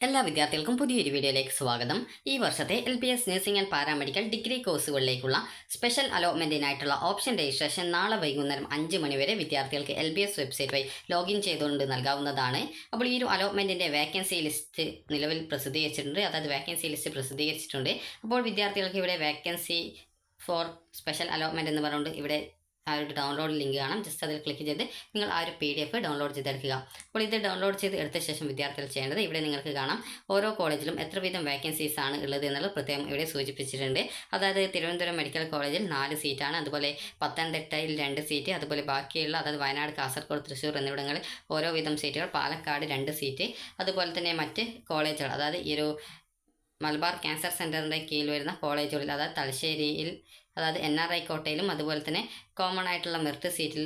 എല്ലാ വിദ്യാർത്ഥികൾക്കും പുതിയൊരു വീഡിയോയിലേക്ക് സ്വാഗതം. ഈ വർഷത്തെ LBS nursing and paramedical degree കോഴ്സുകളിലേക്കുള്ള സ്പെഷ്യൽ അലോട്ട്മെന്റിനായിട്ടുള്ള ഓപ്ഷൻ രജിസ്ട്രേഷൻ നാളെ വൈകുന്നേരം 5 മണി വരെ വിദ്യാർത്ഥികൾക്ക് LBS വെബ്സൈറ്റ് വഴി ലോഗിൻ ചെയ്തുകൊണ്ട് നൽകാവുന്നതാണ്. അപ്പോൾ ഈ ഒരു അലോട്ട്മെന്റിന്റെ വേക്കൻസി ലിസ്റ്റ് നിലവിൽ പ്രസിദ്ധീകരിച്ചിട്ടുണ്ട്, അതായത് വേക്കൻസി ലിസ്റ്റ് പ്രസിദ്ധീകരിച്ചിട്ടുണ്ട്. അപ്പോൾ വിദ്യാർത്ഥികൾക്ക് ഇവിടെ വേക്കൻസി ഫോർ സ്പെഷ്യൽ അലോട്ട്മെന്റ് എന്ന് പറഞ്ഞുകൊണ്ട് ഇവിടെ ആ ഒരു ഡൗൺലോഡ് ലിങ്ക് കാണാം. ജസ്റ്റ് അതിൽ ക്ലിക്ക് ചെയ്ത് നിങ്ങൾ ആ ഒരു PDF ഡൗൺലോഡ് ചെയ്തെടുക്കുക. അപ്പോൾ ഇത് ഡൗൺലോഡ് ചെയ്ത് എടുത്ത ശേഷം വിദ്യാർത്ഥികൾ ചെയ്യേണ്ടത്, ഇവിടെ നിങ്ങൾക്ക് കാണാം ഓരോ കോളേജിലും എത്ര വീതം വേക്കൻസീസ് ആണ് ഉള്ളത് എന്നുള്ളത് പ്രത്യേകം ഇവിടെ സൂചിപ്പിച്ചിട്ടുണ്ട്. അതായത് തിരുവനന്തപുരം മെഡിക്കൽ കോളേജിൽ 4 സീറ്റാണ്, അതുപോലെ പത്തനംതിട്ടയിൽ 2 സീറ്റ്, അതുപോലെ ബാക്കിയുള്ള അതായത് വയനാട്, കാസർഗോഡ്, തൃശ്ശൂർ എന്നിവിടങ്ങളിൽ ഓരോ വീതം സീറ്റുകൾ, പാലക്കാട് 2 സീറ്റ്, അതുപോലെ തന്നെ മറ്റ് കോളേജുകൾ അതായത് ഈ ഒരു മലബാർ ക്യാൻസർ സെൻ്ററിൻ്റെ കീഴിൽ വരുന്ന കോളേജുകളിൽ അതായത് തലശ്ശേരിയിൽ അതായത് NRI കോട്ടയിലും, അതുപോലെ തന്നെ കോമൺ ആയിട്ടുള്ള മെറിറ്റ് സീറ്റിൽ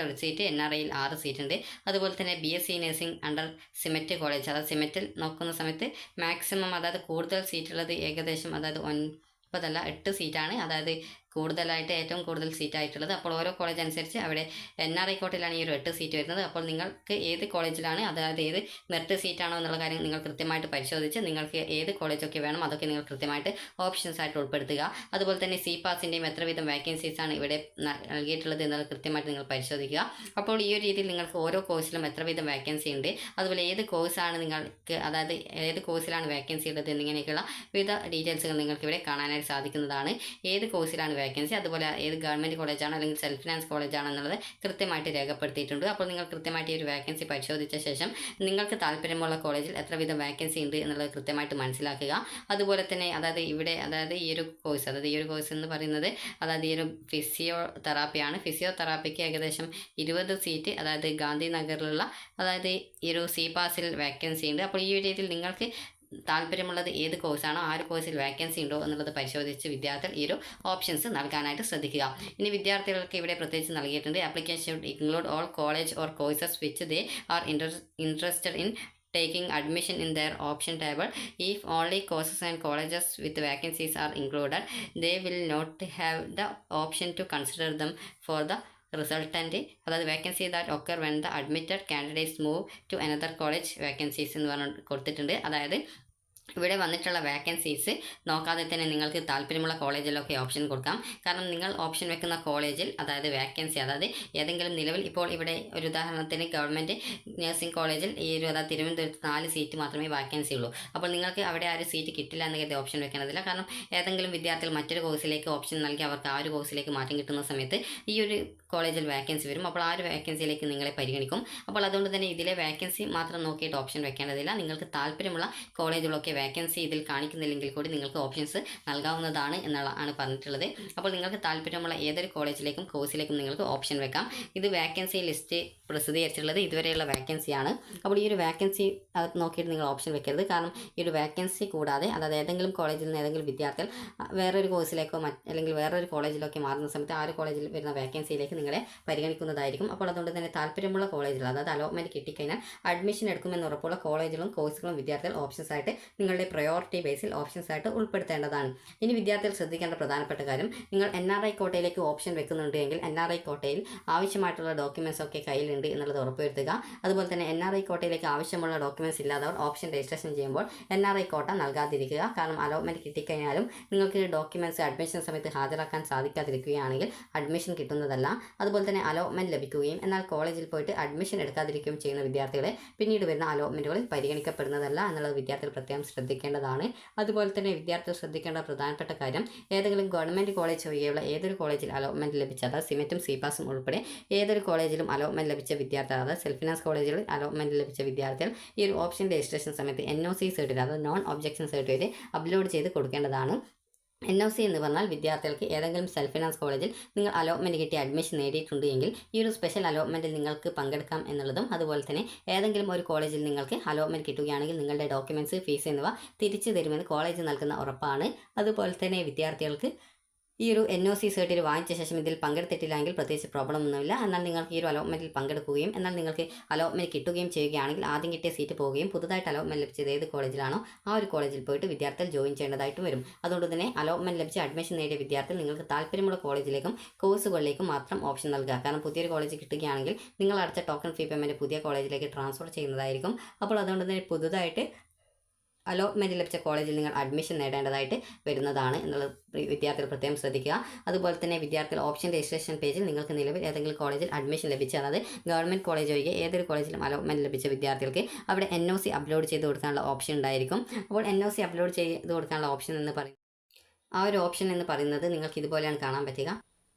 ഒരു സീറ്റ്, NRIയിൽ 6 സീറ്റുണ്ട്. അതുപോലെ തന്നെ BSc nursing under SIMET college, അതായത് സിമെറ്റിൽ നോക്കുന്ന സമയത്ത് മാക്സിമം അതായത് കൂടുതൽ സീറ്റുള്ളത് ഏകദേശം അതായത് 8 സീറ്റാണ്, അതായത് കൂടുതലായിട്ട് ഏറ്റവും കൂടുതൽ സീറ്റായിട്ടുള്ളത്. അപ്പോൾ ഓരോ കോളേജ് അനുസരിച്ച് അവിടെ NRI കോട്ടയിലാണ് ഈ ഒരു 8 സീറ്റ് വരുന്നത്. അപ്പോൾ നിങ്ങൾക്ക് ഏത് കോളേജിലാണ് അതായത് ഏത് മെറിറ്റ് സീറ്റാണോ എന്നുള്ള കാര്യം നിങ്ങൾ കൃത്യമായിട്ട് പരിശോധിച്ച് നിങ്ങൾക്ക് ഏത് കോളേജൊക്കെ വേണം അതൊക്കെ നിങ്ങൾ കൃത്യമായിട്ട് ഓപ്ഷൻസ് ആയിട്ട് ഉൾപ്പെടുത്തുക. അതുപോലെ തന്നെ CPASൻ്റെയും എത്ര വീതം വേക്കൻസീസ് ആണ് ഇവിടെ നൽകിയിട്ടുള്ളത് എന്നുള്ളത് കൃത്യമായിട്ട് നിങ്ങൾ പരിശോധിക്കുക. അപ്പോൾ ഈ ഒരു രീതിയിൽ നിങ്ങൾക്ക് ഓരോ കോഴ്സിലും എത്ര വീതം വേക്കൻസി ഉണ്ട്, അതുപോലെ ഏത് കോഴ്സാണ് നിങ്ങൾക്ക് അതായത് ഏത് കോഴ്സിലാണ് വേക്കൻസി ഉള്ളത് എന്നിങ്ങനെയൊക്കെയുള്ള വിവിധ ഡീറ്റെയിൽസുകൾ നിങ്ങൾക്ക് ഇവിടെ കാണാനായിട്ട് സാധിക്കുന്നതാണ്. ഏത് കോഴ്സിലാണ് വേക്കൻസി, അതുപോലെ ഏത് ഗവൺമെൻറ് കോളേജാണോ അല്ലെങ്കിൽ സെൽഫ് ഫിനാൻസ് കോളേജാണോ എന്നുള്ളത് കൃത്യമായിട്ട് രേഖപ്പെടുത്തിയിട്ടുണ്ട്. അപ്പോൾ നിങ്ങൾ കൃത്യമായിട്ട് ഈ ഒരു വേക്കൻസി പരിശോധിച്ച ശേഷം നിങ്ങൾക്ക് താല്പര്യമുള്ള കോളേജിൽ എത്ര വീതം വേക്കൻസി ഉണ്ട് എന്നുള്ളത് കൃത്യമായിട്ട് മനസ്സിലാക്കുക. അതുപോലെ തന്നെ അതായത് ഇവിടെ അതായത് ഈ ഒരു കോഴ്സ് എന്ന് പറയുന്നത് അതായത് ഈ ഒരു ഫിസിയോതെറാപ്പിയാണ്. ഫിസിയോതെറാപ്പിക്ക് ഏകദേശം 20 സീറ്റ് അതായത് ഗാന്ധിനഗറിലുള്ള അതായത് ഈ ഒരു CPASൽ വേക്കൻസി ഉണ്ട്. അപ്പോൾ ഈ ഒരു രീതിയിൽ നിങ്ങൾക്ക് താല്പര്യമുള്ളത് ഏത് കോഴ്സാണോ ആ ഒരു കോഴ്സിൽ വേക്കൻസി ഉണ്ടോ എന്നുള്ളത് പരിശോധിച്ച് വിദ്യാർത്ഥികൾ ഈ ഒരു ഓപ്ഷൻസ് നൽകാനായിട്ട് ശ്രദ്ധിക്കുക. ഇനി വിദ്യാർത്ഥികൾക്ക് ഇവിടെ പ്രത്യേകിച്ച് നൽകിയിട്ടുണ്ട്, application should include all college or courses which they are interested in taking admission in their option table. If only courses and colleges with vacancies are included, they will not have the option to consider them for the resultant അതായത് vacancy that occur when the admitted candidates move to another college vacancies എന്ന് പറഞ്ഞ് കൊടുത്തിട്ടുണ്ട്. അതായത് ഇവിടെ വന്നിട്ടുള്ള vacancies നോക്കാതെ തന്നെ നിങ്ങൾക്ക് താല്പര്യമുള്ള കോളേജിലൊക്കെ ഓപ്ഷൻ കൊടുക്കാം. കാരണം നിങ്ങൾ ഓപ്ഷൻ വെക്കുന്ന കോളേജിൽ അതായത് വേക്കൻസി അതായത് ഏതെങ്കിലും നിലവിൽ ഇപ്പോൾ ഇവിടെ ഒരു ഉദാഹരണത്തിന് ഗവൺമെൻറ് നഴ്സിംഗ് കോളേജിൽ ഈ ഒരു അതായത് തിരുവനന്തപുരത്ത് 4 സീറ്റ് മാത്രമേ വേക്കൻസി ഉള്ളൂ. അപ്പോൾ നിങ്ങൾക്ക് അവിടെ ആ ഒരു സീറ്റ് കിട്ടില്ല എന്ന് കരുതി ഓപ്ഷൻ വെക്കേണ്ടതില്ല. കാരണം ഏതെങ്കിലും വിദ്യാർത്ഥികൾ മറ്റൊരു കോഴ്സിലേക്ക് ഓപ്ഷൻ നൽകി അവർക്ക് ആ ഒരു കോഴ്സിലേക്ക് മാറ്റം കിട്ടുന്ന സമയത്ത് ഈ ഒരു കോളേജിൽ വേക്കൻസി വരും. അപ്പോൾ ആ ഒരു വേക്കൻസിയിലേക്ക് നിങ്ങളെ പരിഗണിക്കും. അപ്പോൾ അതുകൊണ്ട് തന്നെ ഇതിലെ വേക്കൻസി മാത്രം നോക്കിയിട്ട് ഓപ്ഷൻ വെക്കേണ്ടതില്ല. നിങ്ങൾക്ക് താല്പര്യമുള്ള കോളേജുകളൊക്കെ വേക്കൻസി ഇതിൽ കാണിക്കുന്നില്ലെങ്കിൽ കൂടി നിങ്ങൾക്ക് ഓപ്ഷൻസ് നൽകാവുന്നതാണ് എന്നാണ് പറഞ്ഞിട്ടുള്ളത്. അപ്പോൾ നിങ്ങൾക്ക് താല്പര്യമുള്ള ഏതൊരു കോളേജിലേക്കും കോഴ്സിലേക്കും നിങ്ങൾക്ക് ഓപ്ഷൻ വെക്കാം. ഇത് വേക്കൻസി ലിസ്റ്റ് പ്രസിദ്ധീകരിച്ചിട്ടുള്ളത് ഇതുവരെയുള്ള വേക്കൻസിയാണ്. അപ്പോൾ ഈ ഒരു വേക്കൻസി അത് നോക്കിയിട്ട് നിങ്ങൾ ഓപ്ഷൻ വെക്കരുത്. കാരണം ഈ ഒരു വേക്കൻസി കൂടാതെ അതായത് ഏതെങ്കിലും കോളേജിൽ നിന്ന് ഏതെങ്കിലും വിദ്യാർത്ഥികൾ വേറൊരു കോഴ്സിലേക്കോ അല്ലെങ്കിൽ വേറൊരു കോളേജിലൊക്കെ മാറുന്ന സമയത്ത് ആ ഒരു കോളേജിൽ വരുന്ന വേക്കൻസിയിലേക്ക് നിങ്ങളെ പരിഗണിക്കുന്നതായിരിക്കും. അപ്പോൾ അതുകൊണ്ട് തന്നെ താല്പര്യമുള്ള കോളേജിൽ അതായത് അലോട്ട്മെൻറ്റ് കിട്ടിക്കഴിഞ്ഞാൽ അഡ്മിഷൻ എടുക്കുമെന്ന് ഉറപ്പുള്ള കോളേജുകളും കോഴ്സുകളും വിദ്യാർത്ഥികൾ ഓപ്ഷൻസ് ആയിട്ട് നിങ്ങളുടെ പ്രയോറിറ്റി ബേസിൽ ഓപ്ഷൻസ് ആയിട്ട് ഉൾപ്പെടുത്തേണ്ടതാണ്. ഇനി വിദ്യാർത്ഥികൾ ശ്രദ്ധിക്കേണ്ട പ്രധാനപ്പെട്ട കാര്യം, നിങ്ങൾ NRI കോട്ടയിലേക്ക് ഓപ്ഷൻ വെക്കുന്നുണ്ട് എങ്കിൽ NRI കോട്ടയിൽ ആവശ്യമായിട്ടുള്ള ഡോക്യുമെൻറ്റ്സ് ഒക്കെ കയ്യിലുണ്ട് എന്നുള്ളത് ഉറപ്പുവരുത്തുക. അതുപോലെ തന്നെ NRI കോട്ടയിലേക്ക് ആവശ്യമുള്ള ഡോക്യുമെൻറ്റ്സ് ഇല്ലാത്തവർ ഓപ്ഷൻ രജിസ്ട്രേഷൻ ചെയ്യുമ്പോൾ NRI കോട്ട നൽകാതിരിക്കുക. കാരണം അലോട്ട്മെൻറ്റ് കിട്ടിക്കഴിഞ്ഞാലും നിങ്ങൾക്ക് ഡോക്യുമെൻറ്റ്സ് അഡ്മിഷൻ സമയത്ത് ഹാജരാക്കാൻ സാധിക്കാതിരിക്കുകയാണെങ്കിൽ അഡ്മിഷൻ കിട്ടുന്നതല്ല. അതുപോലെ തന്നെ അലോട്ട്മെൻറ്റ് ലഭിക്കുകയും എന്നാൽ കോളേജിൽ പോയിട്ട് അഡ്മിഷൻ എടുക്കാതിരിക്കുകയും ചെയ്യുന്ന വിദ്യാർത്ഥികളെ പിന്നീട് വരുന്ന അലോട്ട്മെൻറ്റുകളിൽ പരിഗണിക്കപ്പെടുന്നതല്ല എന്നുള്ളത് വിദ്യാർത്ഥികൾ പ്രത്യേകം ശ്രദ്ധിക്കേണ്ടതാണ്. അതുപോലെ തന്നെ വിദ്യാർത്ഥികൾ ശ്രദ്ധിക്കേണ്ട പ്രധാനപ്പെട്ട കാര്യം, ഏതെങ്കിലും ഗവൺമെൻറ് കോളേജ് ഒഴികെയുള്ള ഏതൊരു കോളേജിൽ അലോട്ട്മെൻറ്റ് ലഭിച്ച അതായത് സിമെറ്റും CPASും ഉൾപ്പെടെ ഏതൊരു കോളേജിലും അലോട്ട്മെൻറ്റ് ലഭിച്ച വിദ്യാർത്ഥികൾ അതായത് സെൽഫ് ഫിനാൻസ് കോളേജുകളിൽ അലോട്ട്മെൻറ്റ് ലഭിച്ച വിദ്യാർത്ഥികൾ ഈ ഒരു ഓപ്ഷൻ രജിസ്ട്രേഷൻ സമയത്ത് NOC സർട്ടിഫിക്കറ്റ് അതായത് നോൺ ഒബ്ജക്ഷൻ സർട്ടിഫിക്കറ്റ് അപ്ലോഡ് ചെയ്ത് കൊടുക്കേണ്ടതാണ്. NOC എന്ന് പറഞ്ഞാൽ വിദ്യാർത്ഥികൾക്ക് ഏതെങ്കിലും സെൽഫ് ഫിനാൻസ് കോളേജിൽ നിങ്ങൾ അലോട്ട്മെൻറ്റ് കിട്ടി അഡ്മിഷൻ നേടിയിട്ടുണ്ട് എങ്കിൽ ഈ ഒരു സ്പെഷ്യൽ അലോട്ട്മെൻറ്റിൽ നിങ്ങൾക്ക് പങ്കെടുക്കാം എന്നുള്ളതും, അതുപോലെ തന്നെ ഏതെങ്കിലും ഒരു കോളേജിൽ നിങ്ങൾക്ക് അലോട്ട്മെൻറ്റ് കിട്ടുകയാണെങ്കിൽ നിങ്ങളുടെ ഡോക്യുമെൻറ്റ്സ്, ഫീസ് എന്നിവ തിരിച്ചു തരുമെന്ന് കോളേജ് നൽകുന്ന ഉറപ്പാണ്. അതുപോലെ തന്നെ വിദ്യാർത്ഥികൾക്ക് ഈ ഒരു NOC സർട്ടിഫിക്കറ്റ് വാങ്ങിച്ച ശേഷം ഇതിൽ പങ്കെടുത്തിട്ടില്ലെങ്കിൽ പ്രത്യേകിച്ച് പ്രോബ്ലം ഒന്നുമില്ല. എന്നാൽ നിങ്ങൾക്ക് ഈ ഒരു അലോട്ട്മെൻറ്റിൽ പങ്കെടുക്കുകയും എന്നാൽ നിങ്ങൾക്ക് അലോട്ട്മെൻറ്റ് കിട്ടുകയും ചെയ്യുകയാണെങ്കിൽ ആദ്യം കിട്ടിയ സീറ്റ് പോവുകയും പുതുതായിട്ട് അലോട്ട്മെൻറ്റ് ലഭിച്ചത് ഏത് കോളേജിലാണോ ആ ഒരു കോളേജിൽ പോയിട്ട് വിദ്യാർത്ഥികൾ ജോയിൻ ചെയ്യേണ്ടതായിട്ടും വരും. അതുകൊണ്ട് തന്നെ അലോട്ട്മെൻറ്റ് ലഭിച്ച് അഡ്മിഷൻ നേടിയ വിദ്യാർത്ഥികൾ നിങ്ങൾക്ക് താല്പര്യമുള്ള കോളേജിലേക്കും കോഴ്സുകളിലേക്കും മാത്രം ഓപ്ഷൻ നൽകുക. കാരണം പുതിയൊരു കോളേജ് കിട്ടുകയാണെങ്കിൽ നിങ്ങൾ അടച്ച ടോക്കൺ ഫീ പേയ്മെൻറ്റ് പുതിയ കോളേജിലേക്ക് ട്രാൻസ്ഫർ ചെയ്യുന്നതായിരിക്കും. അപ്പോൾ അതുകൊണ്ട് തന്നെ പുതുതായിട്ട് അലോട്ട്മെൻറ്റ് ലഭിച്ച കോളേജിൽ നിങ്ങൾ അഡ്മിഷൻ നേടേണ്ടതായിട്ട് വരുന്നതാണ് എന്നുള്ളത് വിദ്യാർത്ഥികൾ പ്രത്യേകം ശ്രദ്ധിക്കുക. അതുപോലെ തന്നെ വിദ്യാർത്ഥികൾ ഓപ്ഷൻ രജിസ്ട്രേഷൻ പേജിൽ നിങ്ങൾക്ക് നിലവിൽ ഏതെങ്കിലും കോളേജിൽ അഡ്മിഷൻ ലഭിച്ച, അതായത് ഗവൺമെൻറ് കോളേജ് ഒഴികെ ഏതൊരു കോളേജിലും അലോട്ട്മെൻറ്റ് ലഭിച്ച വിദ്യാർത്ഥികൾക്ക് അവിടെ NOC അപ്ലോഡ് ചെയ്ത് കൊടുക്കാനുള്ള ഓപ്ഷൻ ഉണ്ടായിരിക്കും. അപ്പോൾ NOC അപ്ലോഡ് ചെയ്ത് കൊടുക്കാനുള്ള ഓപ്ഷൻ എന്ന് പറയുന്നത്, ആ ഒരു ഓപ്ഷൻ എന്ന് പറയുന്നത് നിങ്ങൾക്ക് ഇതുപോലെയാണ് കാണാൻ പറ്റുക.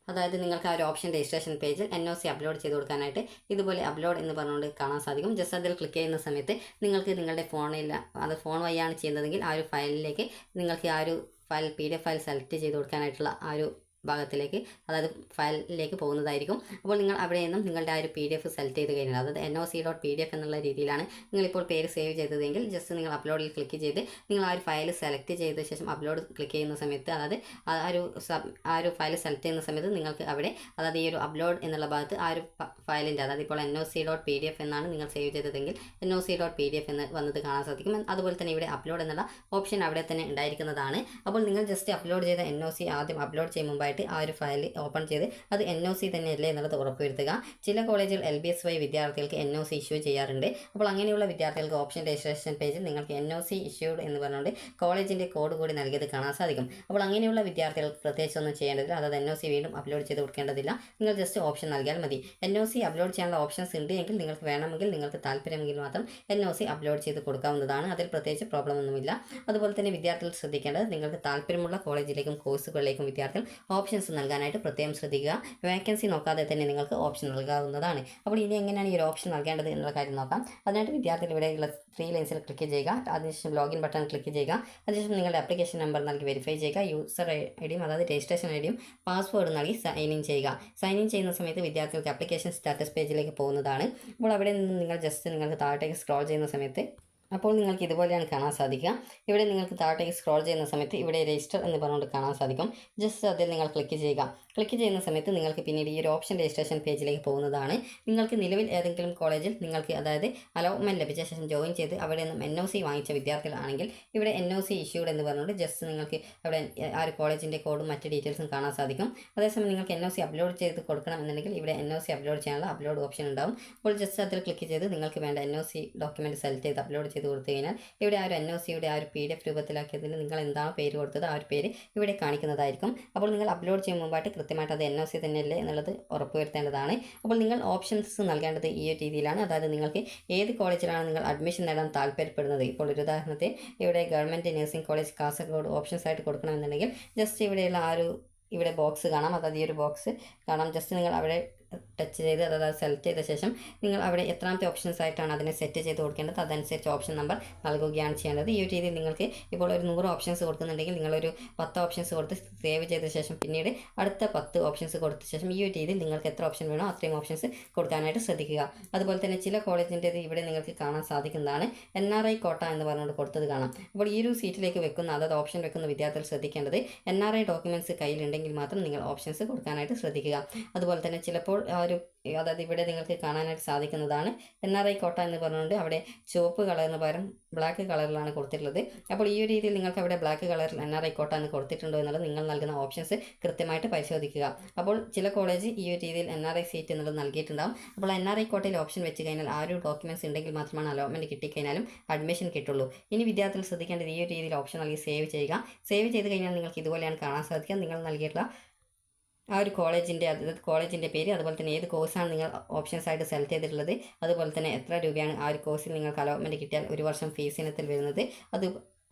അതായത് നിങ്ങൾക്ക് ആ ഒരു ഓപ്ഷൻ രജിസ്ട്രേഷൻ പേജിൽ NOC അപ്ലോഡ് ചെയ്ത് കൊടുക്കാനായിട്ട് ഇതുപോലെ അപ്ലോഡ് എന്ന് പറഞ്ഞുകൊണ്ട് കാണാൻ സാധിക്കും. ജസ്റ്റ് അതിൽ ക്ലിക്ക് ചെയ്യുന്ന സമയത്ത് നിങ്ങൾക്ക് നിങ്ങളുടെ ഫോണിൽ, അത് ഫോൺ വഴിയാണ് ചെയ്യുന്നതെങ്കിൽ ആ ഒരു ഫയലിലേക്ക് നിങ്ങൾക്ക് ആ ഒരു ഫയൽ PDF ഫയൽ സെലക്ട് ചെയ്ത് കൊടുക്കാനായിട്ടുള്ള ആ ഒരു ഭാഗത്തിലേക്ക്, അതായത് ഫയലിലേക്ക് പോകുന്നതായിരിക്കും. അപ്പോൾ നിങ്ങൾ അവിടെ നിന്നും നിങ്ങളുടെ ആ ഒരു PDF സെലക്ട് ചെയ്ത് കഴിഞ്ഞാൽ, അതായത് NOC.PDF എന്നുള്ള രീതിയിലാണ് നിങ്ങളിപ്പോൾ പേര് സേവ് ചെയ്തതെങ്കിൽ ജസ്റ്റ് നിങ്ങൾ അപ്ലോഡിൽ ക്ലിക്ക് ചെയ്ത് നിങ്ങൾ ആ ഒരു ഫയൽ സെലക്ട് ചെയ്ത ശേഷം അപ്ലോഡ് ക്ലിക്ക് ചെയ്യുന്ന സമയത്ത്, അതായത് ആ ഒരു ഫയൽ സെലക്ട് ചെയ്യുന്ന സമയത്ത് നിങ്ങൾക്ക് അവിടെ, അതായത് ഈ ഒരു അപ്ലോഡ് എന്നുള്ള ഭാഗത്ത് ആ ഒരു ഫയലിൻ്റെ, അതായത് ഇപ്പോൾ NOC.PDF എന്നാണ് നിങ്ങൾ സേവ് ചെയ്തതെങ്കിൽ NOC.PDF എന്ന് വന്നത് കാണാൻ സാധിക്കും. അതുപോലെ തന്നെ ഇവിടെ അപ്ലോഡ് എന്നുള്ള ഓപ്ഷൻ അവിടെ തന്നെ ഉണ്ടായിരിക്കുന്നതാണ്. അപ്പോൾ നിങ്ങൾ ജസ്റ്റ് അപ്ലോഡ് ചെയ്ത NOC ആദ്യം അപ്ലോഡ് ചെയ്യും മുമ്പായിട്ട് ആ ഒരു ഫയൽ ഓപ്പൺ ചെയ്ത് അത് NOC തന്നെയല്ലേ എന്നുള്ളത് ഉറപ്പുവരുത്തുക. ചില കോളേജുകൾ LBS വഴി വിദ്യാർത്ഥികൾക്ക് NOC ഇഷ്യൂ ചെയ്യാറുണ്ട്. അപ്പോൾ അങ്ങനെയുള്ള വിദ്യാർത്ഥികൾക്ക് ഓപ്ഷൻ രജിസ്ട്രേഷൻ പേജിൽ നിങ്ങൾക്ക് NOC ഇഷ്യൂഡ് എന്ന് പറഞ്ഞുകൊണ്ട് കോളേജിൻ്റെ കോഡ് കൂടി നൽകിയത് കാണാൻ സാധിക്കും. അപ്പോൾ അങ്ങനെയുള്ള വിദ്യാർത്ഥികൾക്ക് പ്രത്യേകിച്ച് ഒന്നും ചെയ്യേണ്ടതില്ല, അതായത് NOC വീണ്ടും അപ്ലോഡ് ചെയ്ത് കൊടുക്കേണ്ടതില്ല. നിങ്ങൾ ജസ്റ്റ് ഓപ്ഷൻ നൽകിയാൽ മതി. NOC അപ്ലോഡ് ചെയ്യാനുള്ള ഓപ്ഷൻസ് ഉണ്ട് എങ്കിൽ നിങ്ങൾക്ക് വേണമെങ്കിൽ, നിങ്ങൾക്ക് താല്പര്യമെങ്കിൽ മാത്രം NOC അപ്ലോഡ് ചെയ്ത് കൊടുക്കാവുന്നതാണ്. അതിൽ പ്രത്യേകിച്ച് പ്രോബ്ലം ഒന്നുമില്ല. അതുപോലെ തന്നെ വിദ്യാർത്ഥികൾ ശ്രദ്ധിക്കേണ്ടത്, നിങ്ങൾക്ക് താല്പര്യമുള്ള കോളേജിലേക്കും കോഴ്സുകളിലേക്കും വിദ്യാർത്ഥികൾ ഓപ്ഷൻസ് നൽകാനായിട്ട് പ്രത്യേകം ശ്രദ്ധിക്കുക. വേക്കൻസി നോക്കാതെ തന്നെ നിങ്ങൾക്ക് ഓപ്ഷൻ നൽകാവുന്നതാണ്. അപ്പോൾ ഇനി എങ്ങനെയാണ് ഈ ഒരു ഓപ്ഷൻ നൽകേണ്ടത് എന്നുള്ള കാര്യം നോക്കാം. അതിനായിട്ട് വിദ്യാർത്ഥികൾ ഇവിടെയുള്ള 3 ലൈൻസിൽ ക്ലിക്ക് ചെയ്യുക. അതിനുശേഷം ലോഗിൻ ബട്ടൺ ക്ലിക്ക് ചെയ്യുക. അതിനുശേഷം നിങ്ങളുടെ ആപ്ലിക്കേഷൻ നമ്പർ നൽകി വെരിഫൈ ചെയ്യുക. യൂസർ ഐഡിയും അതായത് രജിസ്ട്രേഷൻ ഐഡിയും പാസ്വേഡ് നൽകി സൈൻ ഇൻ ചെയ്യുക. സൈൻ ഇൻ ചെയ്യുന്ന സമയത്ത് വിദ്യാർത്ഥികൾക്ക് ആപ്ലിക്കേഷൻ സ്റ്റാറ്റസ് പേജിലേക്ക് പോകുന്നതാണ്. അപ്പോൾ അവിടെ നിന്ന് നിങ്ങൾ ജസ്റ്റ് നിങ്ങൾക്ക് താഴേക്ക് സ്ക്രോൾ ചെയ്യുന്ന സമയത്ത് അപ്പോൾ നിങ്ങൾക്ക് ഇതുപോലെയാണ് കാണാൻ സാധിക്കുക. ഇവിടെ നിങ്ങൾക്ക് താഴേക്ക് സ്ക്രോൾ ചെയ്യുന്ന സമയത്ത് ഇവിടെ രജിസ്റ്റർ എന്ന് പറഞ്ഞുകൊണ്ട് കാണാൻ സാധിക്കും. ജസ്റ്റ് അതിൽ നിങ്ങൾ ക്ലിക്ക് ചെയ്യുക. ക്ലിക്ക് ചെയ്യുന്ന സമയത്ത് നിങ്ങൾക്ക് പിന്നീട് ഈ ഒരു ഓപ്ഷൻ രജിസ്ട്രേഷൻ പേജിലേക്ക് പോകുന്നതാണ്. നിങ്ങൾക്ക് നിലവിൽ ഏതെങ്കിലും കോളേജിൽ നിങ്ങൾക്ക്, അതായത് അലോട്ട്മെൻറ്റ് ലഭിച്ച ശേഷം ജോയിൻ ചെയ്ത് അവിടെ നിന്നും NOC വാങ്ങിച്ച വിദ്യാർത്ഥികളാണെങ്കിൽ ഇവിടെ NOC ഇഷ്യൂഡ് എന്ന് പറഞ്ഞുകൊണ്ട് ജസ്റ്റ് നിങ്ങൾക്ക് അവിടെ ആ ഒരു കോളേജിൻ്റെ കോഡും മറ്റ് ഡീറ്റെയിൽസും കാണാൻ സാധിക്കും. അതേസമയം നിങ്ങൾക്ക് NOC അപ്ലോഡ് ചെയ്ത് കൊടുക്കണം എന്നുണ്ടെങ്കിൽ ഇവിടെ NOC അപ്ലോഡ് ചെയ്യാനുള്ള അപ്ലോഡ് ഓപ്ഷൻ ഉണ്ടാവും. അപ്പോൾ ജസ്റ്റ് അതിൽ ക്ലിക്ക് ചെയ്ത് നിങ്ങൾക്ക് വേണ്ട NOC ഡോക്യുമെൻറ്റ് സെലക്ട് ചെയ്ത് അപ്ലോഡ് ചെയ്ത് കൊടുത്തു കഴിഞ്ഞാൽ ഇവിടെ ആ ഒരു NOCയുടെ ആ ഒരു PDF രൂപത്തിലാക്കിയതിന് നിങ്ങൾ എന്താണ് പേര് കൊടുത്തത് ആ ഒരു പേര് ഇവിടെ കാണിക്കുന്നതായിരിക്കും. അപ്പോൾ നിങ്ങൾ അപ്ലോഡ് ചെയ്യുന്ന മുമ്പായിട്ട് കൃത്യമായിട്ട് അത് NOC തന്നെയല്ലേ എന്നുള്ളത് ഉറപ്പുവരുത്തേണ്ടതാണ്. അപ്പോൾ നിങ്ങൾ ഓപ്ഷൻസ് നൽകേണ്ടത് ഈ ഒരു രീതിയിലാണ്. അതായത് നിങ്ങൾക്ക് ഏത് കോളേജിലാണ് നിങ്ങൾ അഡ്മിഷൻ നേടാൻ താല്പര്യപ്പെടുന്നത്. ഇപ്പോൾ ഒരു ഉദാഹരണത്തിന് ഇവിടെ government nursing college Kasaragod options ആയിട്ട് കൊടുക്കണമെന്നുണ്ടെങ്കിൽ ജസ്റ്റ് ഇവിടെയുള്ള ആ ഒരു ഇവിടെ ബോക്സ് കാണാം, അതായത് ഈ ഒരു ബോക്സ് കാണാം. ജസ്റ്റ് നിങ്ങൾ അവിടെ ടച്ച് ചെയ്ത്, അതായത് സെലക്ട് ചെയ്ത ശേഷം നിങ്ങൾ അവിടെ എത്രാമത്തെ ഓപ്ഷൻസ് ആയിട്ടാണ് അതിനെ സെറ്റ് ചെയ്ത് കൊടുക്കേണ്ടത് അതനുസരിച്ച് ഓപ്ഷൻ നമ്പർ നൽകുകയാണ് ചെയ്യേണ്ടത്. ഈ ഒരു രീതിയിൽ നിങ്ങൾക്ക് ഇപ്പോൾ ഒരു 100 ഓപ്ഷൻസ് കൊടുക്കുന്നുണ്ടെങ്കിൽ നിങ്ങളൊരു 10 ഓപ്ഷൻസ് കൊടുത്ത് സേവ് ചെയ്ത ശേഷം പിന്നീട് അടുത്ത 10 ഓപ്ഷൻസ് കൊടുത്ത ശേഷം ഈ ഒരു രീതിയിൽ നിങ്ങൾക്ക് എത്ര ഓപ്ഷൻ വേണോ അത്രയും ഓപ്ഷൻസ് കൊടുക്കാനായിട്ട് ശ്രദ്ധിക്കുക. അതുപോലെ തന്നെ ചില കോളേജിൻ്റേത് ഇവിടെ നിങ്ങൾക്ക് കാണാൻ സാധിക്കുന്നതാണ് NRI കോട്ട എന്ന് പറഞ്ഞുകൊണ്ട് കൊടുത്തത് കാണാം. അപ്പോൾ ഈ ഒരു സീറ്റിലേക്ക് വെക്കുന്ന, അതായത് ഓപ്ഷൻ വെക്കുന്ന വിദ്യാർത്ഥികൾ ശ്രദ്ധിക്കേണ്ടത് NRI ഡോക്യുമെൻറ്റ്സ് കയ്യിലുണ്ടെങ്കിൽ മാത്രം നിങ്ങൾ ഓപ്ഷൻസ് കൊടുക്കാനായിട്ട് ശ്രദ്ധിക്കുക. അതുപോലെ തന്നെ ചിലപ്പോൾ ആ ഒരു, അതായത് ഇവിടെ നിങ്ങൾക്ക് കാണാനായിട്ട് സാധിക്കുന്നതാണ് NRI കോട്ട എന്ന് പറഞ്ഞുകൊണ്ട് അവിടെ ചുവപ്പ് കളറിന് പകരം ബ്ലാക്ക് കളറിലാണ് കൊടുത്തിട്ടുള്ളത്. അപ്പോൾ ഈ ഒരു രീതിയിൽ നിങ്ങൾക്ക് അവിടെ ബ്ലാക്ക് കളറിൽ NRI കോട്ട എന്ന് കൊടുത്തിട്ടുണ്ടോ എന്നുള്ളത് നിങ്ങൾ നൽകുന്ന ഓപ്ഷൻസ് കൃത്യമായിട്ട് പരിശോധിക്കുക. അപ്പോൾ ചില കോളേജ് ഈ ഒരു രീതിയിൽ NRI സീറ്റ് എന്നുള്ളത് നൽകിയിട്ടുണ്ടാകും. അപ്പോൾ NRI കോട്ടയിൽ ഓപ്ഷൻ വെച്ച് കഴിഞ്ഞാൽ ആ ഒരു ഡോക്യുമെൻറ്റ്സ് ഉണ്ടെങ്കിൽ മാത്രമാണ് അലോട്ട്മെൻറ്റ് കിട്ടിക്കഴിഞ്ഞാലും അഡ്മിഷൻ കിട്ടുള്ളൂ. ഇനി വിദ്യാർത്ഥികൾ ശ്രദ്ധിക്കേണ്ടത് ഈ ഒരു രീതിയിൽ ഓപ്ഷൻ നൽകി സേവ് ചെയ്യുക. സേവ് ചെയ്ത് കഴിഞ്ഞാൽ നിങ്ങൾക്ക് ഇതുപോലെയാണ് കാണാൻ സാധിക്കുക. നിങ്ങൾ നൽകിയിട്ടുള്ള ആ ഒരു കോളേജിൻ്റെ, അതായത് കോളേജിൻ്റെ പേര്, അതുപോലെ തന്നെ ഏത് കോഴ്സാണ് നിങ്ങൾ ഓപ്ഷൻസ് ആയിട്ട് സെലക്ട് ചെയ്തിട്ടുള്ളത്, അതുപോലെ തന്നെ എത്ര രൂപയാണ് ആ ഒരു കോഴ്സിൽ നിങ്ങൾക്ക് അലോട്ട്മെൻറ്റ് കിട്ടിയാൽ ഒരു വർഷം ഫീസ് ഇനത്തിൽ വരുന്നത്,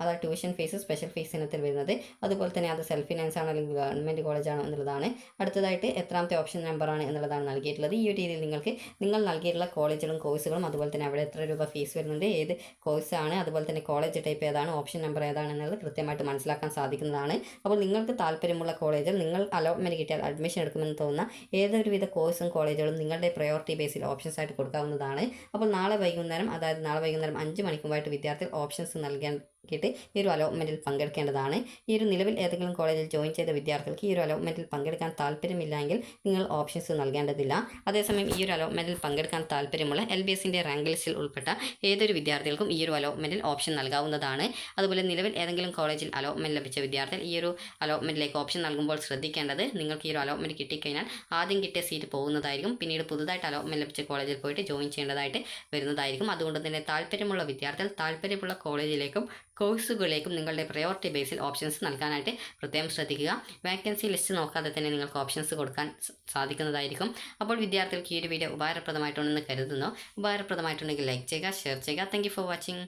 അതായത് ട്യൂഷൻ ഫീസ്, സ്പെഷ്യൽ ഫീസ് ഇനത്തിൽ വരുന്നത്, അതുപോലെ തന്നെ അത് സെൽഫ് ഫിനാൻസ് ആണോ അല്ലെങ്കിൽ ഗവൺമെൻറ് കോളേജാണോ എന്നുള്ളതാണ്. അടുത്തതായിട്ട് എത്രാമത്തെ ഓപ്ഷൻ നമ്പറാണ് എന്നുള്ളതാണ് നൽകിയിട്ടുള്ളത്. ഈ ഒരു രീതിയിൽ നിങ്ങൾക്ക് നിങ്ങൾ നൽകിയിട്ടുള്ള കോളേജുകളും കോഴ്സുകളും, അതുപോലെ തന്നെ അവിടെ എത്ര രൂപ ഫീസ് വരുന്നുണ്ട്, ഏത് കോഴ്സാണ്, അതുപോലെ തന്നെ കോളേജ് ടൈപ്പ് ഏതാണ്, ഓപ്ഷൻ നമ്പർ ഏതാണ് എന്നുള്ളത് കൃത്യമായിട്ട് മനസ്സിലാക്കാൻ സാധിക്കുന്നതാണ്. അപ്പോൾ നിങ്ങൾക്ക് താല്പര്യമുള്ള കോളേജിൽ നിങ്ങൾ അലോട്ട്മെൻറ്റ് കിട്ടിയാൽ അഡ്മിഷൻ എടുക്കുമെന്ന് തോന്നുന്ന ഏതൊരുവിധ കോഴ്സും കോളേജുകളും നിങ്ങളുടെ പ്രയോറിറ്റി ബേസിൽ ഓപ്ഷൻസ് ആയിട്ട് കൊടുക്കാവുന്നതാണ്. അപ്പോൾ നാളെ വൈകുന്നേരം 5 മണിക്കുമായിട്ട് വിദ്യാർത്ഥികൾ ഓപ്ഷൻസ് നൽകിയിട്ട് ഈ ഒരു അലോട്ട്മെൻറ്റിൽ പങ്കെടുക്കേണ്ടതാണ്. ഈ ഒരു നിലവിൽ ഏതെങ്കിലും കോളേജിൽ ജോയിൻ ചെയ്ത വിദ്യാർത്ഥികൾക്ക് ഈ ഒരു അലോട്ട്മെൻറ്റിൽ പങ്കെടുക്കാൻ താല്പര്യമില്ലെങ്കിൽ നിങ്ങൾ ഓപ്ഷൻസ് നൽകേണ്ടതില്ല. അതേസമയം ഈ ഒരു അലോട്ട്മെൻറ്റിൽ പങ്കെടുക്കാൻ താല്പര്യമുള്ള LBSൻ്റെ റാങ്ക് ലിസ്റ്റിൽ ഉൾപ്പെട്ട ഏതൊരു വിദ്യാർത്ഥികൾക്കും ഈ ഒരു അലോട്ട്മെൻറ്റിൽ ഓപ്ഷൻ നൽകാവുന്നതാണ്. അതുപോലെ നിലവിൽ ഏതെങ്കിലും കോളേജിൽ അലോട്ട്മെൻറ്റ് ലഭിച്ച വിദ്യാർത്ഥികൾ ഈ ഒരു അലോട്ട്മെൻറ്റിലേക്ക് ഓപ്ഷൻ നൽകുമ്പോൾ ശ്രദ്ധിക്കേണ്ടത്, നിങ്ങൾക്ക് ഈ ഒരു അലോട്ട്മെൻറ്റ് കിട്ടിക്കഴിഞ്ഞാൽ ആദ്യം കിട്ടിയ സീറ്റ് പോകുന്നതായിരിക്കും. പിന്നീട് പുതുതായിട്ട് അലോട്ട്മെൻറ്റ് ലഭിച്ച കോളേജിൽ പോയിട്ട് ജോയിൻ ചെയ്യേണ്ടതായിട്ട് വരുന്നതായിരിക്കും. അതുകൊണ്ട് തന്നെ താല്പര്യമുള്ള വിദ്യാർത്ഥികൾ താല്പര്യമുള്ള കോളേജിലേക്കും കോഴ്സുകളിലേക്കും നിങ്ങളുടെ പ്രയോറിറ്റി ബേസിൽ ഓപ്ഷൻസ് നൽകാനായിട്ട് പ്രത്യേകം ശ്രദ്ധിക്കുക. വേക്കൻസി ലിസ്റ്റ് നോക്കാതെ തന്നെ നിങ്ങൾക്ക് ഓപ്ഷൻസ് കൊടുക്കാൻ സാധിക്കുന്നതായിരിക്കും. അപ്പോൾ വിദ്യാർത്ഥികൾക്ക് ഈ ഒരു വീഡിയോ ഉപകാരപ്രദമായിട്ടുണ്ടെന്ന് കരുതുന്നു. ഉപകാരപ്രദമായിട്ടുണ്ടെങ്കിൽ ലൈക്ക് ചെയ്യുക, ഷെയർ ചെയ്യുക. Thank you for watching.